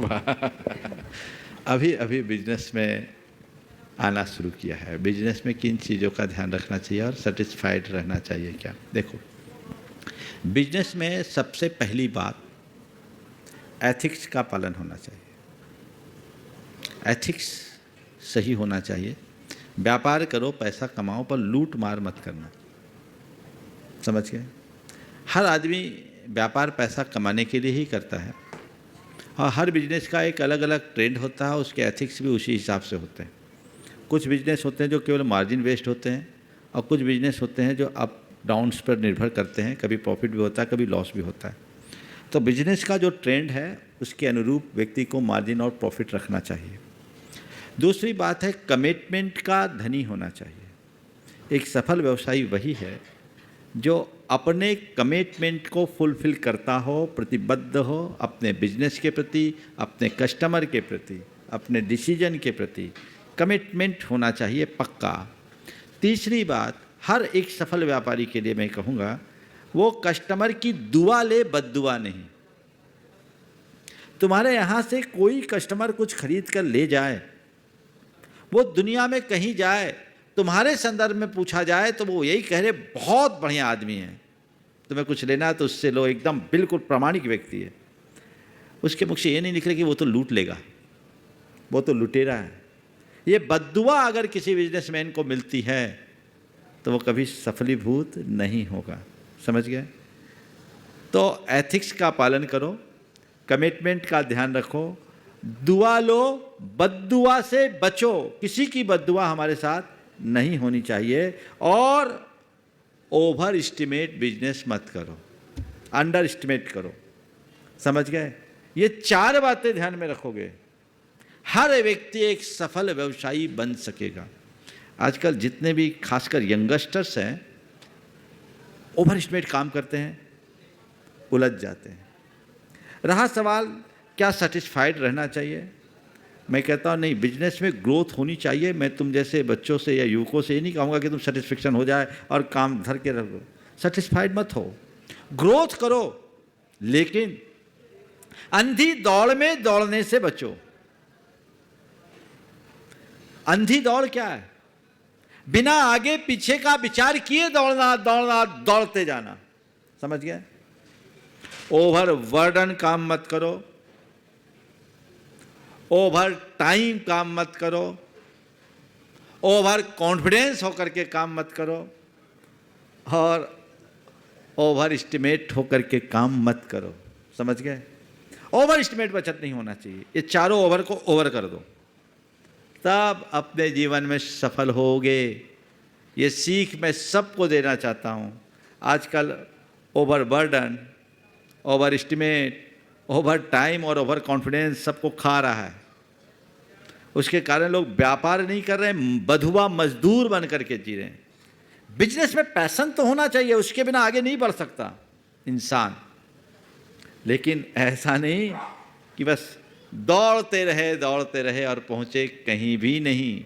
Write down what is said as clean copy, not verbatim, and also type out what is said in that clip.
वाह। अभी अभी बिजनेस में आना शुरू किया है, बिजनेस में किन चीज़ों का ध्यान रखना चाहिए और सेटिस्फाइड रहना चाहिए क्या? देखो, बिजनेस में सबसे पहली बात एथिक्स का पालन होना चाहिए। एथिक्स सही होना चाहिए। व्यापार करो, पैसा कमाओ, पर लूट मार मत करना। समझ गए? हर आदमी व्यापार पैसा कमाने के लिए ही करता है, और हर बिजनेस का एक अलग अलग ट्रेंड होता है, उसके एथिक्स भी उसी हिसाब से होते हैं। कुछ बिजनेस होते हैं जो केवल मार्जिन बेस्ड होते हैं, और कुछ बिजनेस होते हैं जो अप डाउन्स पर निर्भर करते हैं, कभी प्रॉफिट भी होता है, कभी लॉस भी होता है। तो बिजनेस का जो ट्रेंड है उसके अनुरूप व्यक्ति को मार्जिन और प्रॉफिट रखना चाहिए। दूसरी बात है, कमिटमेंट का धनी होना चाहिए। एक सफल व्यवसायी वही है जो अपने कमिटमेंट को फुलफिल करता हो, प्रतिबद्ध हो अपने बिजनेस के प्रति, अपने कस्टमर के प्रति, अपने डिसीजन के प्रति। कमिटमेंट होना चाहिए पक्का। तीसरी बात, हर एक सफल व्यापारी के लिए मैं कहूँगा, वो कस्टमर की दुआ ले, बद्दुआ नहीं। तुम्हारे यहाँ से कोई कस्टमर कुछ खरीद कर ले जाए, वो दुनिया में कहीं जाए, तुम्हारे संदर्भ में पूछा जाए तो वो यही कह रहे बहुत बढ़िया आदमी है, तुम्हें कुछ लेना है तो उससे लो, एकदम बिल्कुल प्रामाणिक व्यक्ति है। उसके मुख से ये नहीं निकले कि वो तो लूट लेगा, वो तो लुटेरा है। ये बद्दुआ अगर किसी बिजनेसमैन को मिलती है तो वो कभी सफलीभूत नहीं होगा। समझ गए? तो एथिक्स का पालन करो, कमिटमेंट का ध्यान रखो, दुआ लो, बद्दुआ से बचो। किसी की बद्दुआ हमारे साथ नहीं होनी चाहिए। और ओवर एस्टिमेट बिजनेस मत करो, अंडर एस्टिमेट करो। समझ गए? ये 4 बातें ध्यान में रखोगे, हर व्यक्ति एक सफल व्यवसायी बन सकेगा। आजकल जितने भी खासकर यंगस्टर्स हैं, ओवर एस्टिमेट काम करते हैं, उलझ जाते हैं। रहा सवाल क्या सेटिस्फाइड रहना चाहिए, मैं कहता हूँ नहीं, बिजनेस में ग्रोथ होनी चाहिए। मैं तुम जैसे बच्चों से या युवकों से ये नहीं कहूँगा कि तुम सेटिस्फेक्शन हो जाए और काम धर के रखो। सेटिस्फाइड मत हो, ग्रोथ करो, लेकिन अंधी दौड़ में दौड़ने से बचो। अंधी दौड़ क्या है? बिना आगे पीछे का विचार किए दौड़ना, दौड़ना, दौड़ते जाना। समझ गए? ओवर बर्डन काम मत करो, ओवर टाइम काम मत करो, ओवर कॉन्फिडेंस होकर के काम मत करो, और ओवर एस्टिमेट होकर के काम मत करो। समझ गए? ओवर एस्टिमेट बचत नहीं होना चाहिए। ये चारों ओवर को ओवर कर दो, तब अपने जीवन में सफल होगे। ये सीख मैं सबको देना चाहता हूँ। आजकल over burden, over estimate, over time और ओवर कॉन्फिडेंस सबको खा रहा है। उसके कारण लोग व्यापार नहीं कर रहे हैं, बधुआ मजदूर बन करके जी रहे हैं। बिजनेस में पैशन तो होना चाहिए, उसके बिना आगे नहीं बढ़ सकता इंसान। लेकिन ऐसा नहीं कि बस दौड़ते रहे और पहुंचे कहीं भी नहीं।